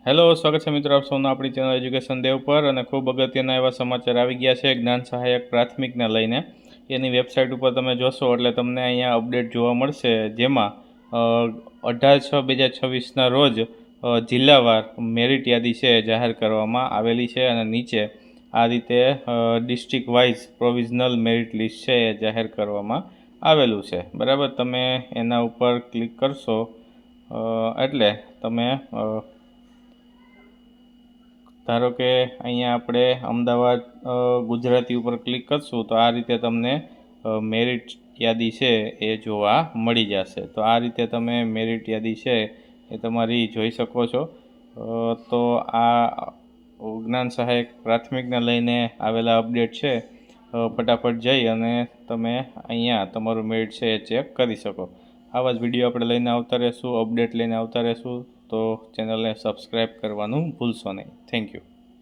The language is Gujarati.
હેલો, સ્વાગત છે મિત્રો આપ સૌનું આપણી ચેનલ એજ્યુકેશન દેવ પર। અને ખૂબ અગત્યના એવા સમાચાર આવી ગયા છે જ્ઞાન સહાયક પ્રાથમિકને લઈને। એની વેબસાઇટ ઉપર તમે જોશો એટલે તમને અહીંયા અપડેટ જોવા મળશે, જેમાં 18/6/2026ના રોજ જિલ્લાવાર મેરિટ યાદી છે જાહેર કરવામાં આવેલી છે, અને નીચે આ રીતે district wise provisional merit list છે એ જાહેર કરવામાં આવેલું છે, બરાબર। તમે એના ઉપર ક્લિક કરશો એટલે તમે ધારો કે અહીંયા આપણે અમદાવાદ ગુજરાતી ઉપર ક્લિક કરશું તો આ રીતે તમને મેરિટ યાદી છે એ જોવા મળી જશે। તો આ રીતે તમે મેરિટ યાદી છે એ તમારી જોઈ શકો છો। તો આ જ્ઞાન સહાયક પ્રાથમિકને લઈને આવેલા અપડેટ છે, ફટાફટ જઈ અને તમે અહીંયા તમારું મેરિટ છે એ ચેક કરી શકો। આવા જ વિડીયો આપણે લઈને આવતા રહીશું, અપડેટ લઈને આવતા રહીશું, તો ચેનલને સબસ્ક્રાઈબ કરવાનું ભૂલશો નહીં। Thank you.